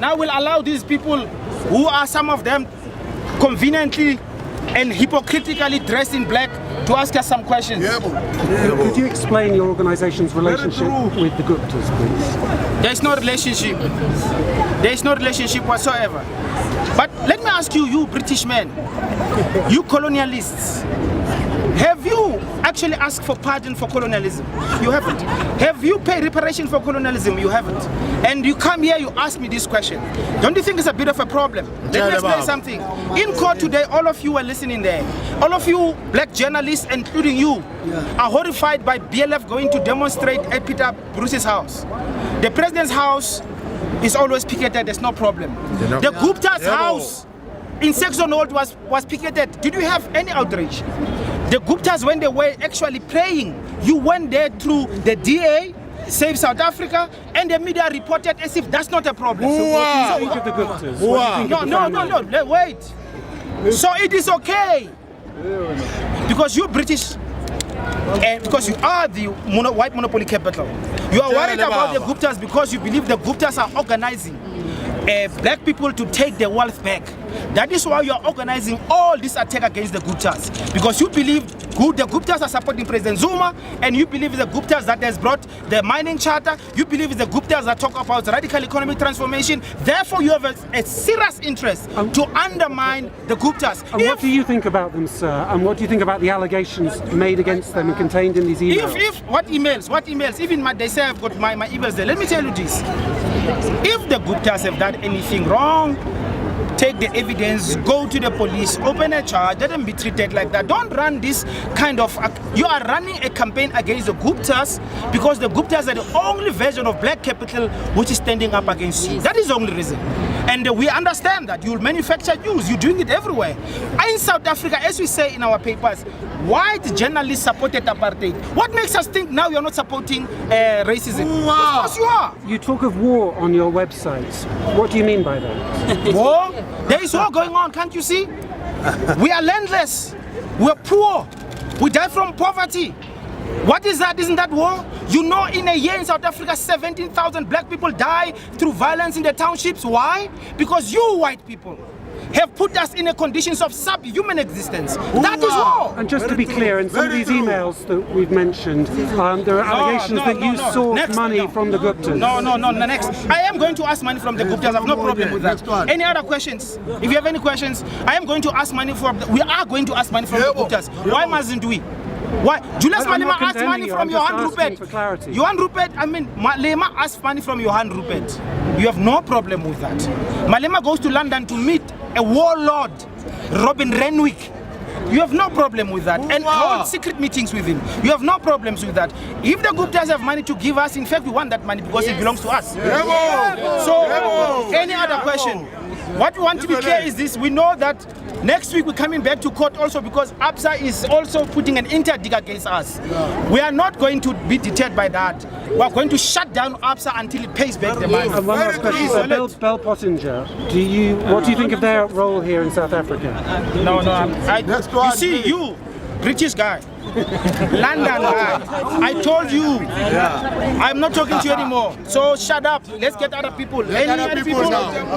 Now we'll allow these people, who are some of them conveniently and hypocritically dressed in black, to ask us some questions. Could you explain your organization's relationship with the Guptas, please? There's no relationship. There's no relationship whatsoever. But let me ask you, you British men, you colonialists, have you actually asked for pardon for colonialism? You haven't. Have you paid reparation for colonialism? You haven't. And you come here, you ask me this question. Don't you think it's a bit of a problem? Let me explain something. In court today, all of you are listening there. All of you black journalists, including you, are horrified by BLF going to demonstrate at Peter Bruce's house. The president's house is always picketed, there's no problem. The Gupta's house in Saxon Old was picketed. Did you have any outrage? The Guptas, when they were actually praying, you went there through the DA, Save South Africa, and the media reported as if that's not a problem. So what do you think of the Guptas? No, wait. So it is okay. Because you British, because you are the white monopoly capital. You are worried about the Guptas because you believe the Guptas are organizing black people to take their wealth back. That is why you are organizing all this attack against the Guptas, because you believe the Guptas are supporting President Zuma, and you believe the Guptas that has brought the mining charter, you believe the Guptas that talk about radical economic transformation. Therefore you have a serious interest to undermine the Guptas. And what do you think about them, sir? And what do you think about the allegations made against them and contained in these emails? What emails? Even they say I've got my emails there. Let me tell you this. If the Guptas have done anything wrong, take the evidence, go to the police, open a charge, let them be treated like that. Don't run this kind of... You are running a campaign against the Guptas because the Guptas are the only version of black capital which is standing up against you. That is the only reason. And we understand that you'll manufacture news. You're doing it everywhere. In South Africa, as we say in our papers, white journalists supported apartheid. What makes us think now you're not supporting racism? Of course you are. You talk of war on your websites. What do you mean by that? War? There is war going on, can't you see? We are landless. We're poor. We die from poverty. What is that? Isn't that war? You know, in a year in South Africa, 17,000 black people die through violence in the townships. Why? Because you white people have put us in a conditions of subhuman existence. That is war. And just to be clear, in some of these emails that we've mentioned, there are allegations that you sought money from the Guptas. No, next. I am going to ask money from the Guptas. I have no problem with that. Any other questions? If you have any questions, I am going to ask money from... We are going to ask money from the Guptas. Why mustn't we? Why? Julius Malema asked money from Johan Rupert. Johan Rupert, Malema asked money from Johan Rupert. You have no problem with that. Malema goes to London to meet a warlord, Robin Renwick. You have no problem with that. And hold secret meetings with him. You have no problems with that. If the Guptas have money to give us, in fact, we want that money because it belongs to us. So, any other question? What we want to be clear is this. We know that next week we're coming back to court also because ABSA is also putting an interdict against us. We are not going to be deterred by that. We are going to shut down ABSA until it pays back the money. And one last question. Bell Pottinger, what do you think of their role here in South Africa? No, you see, you, British guy, London guy, I told you, I'm not talking to you anymore. So shut up. Let's get other people. Any other people?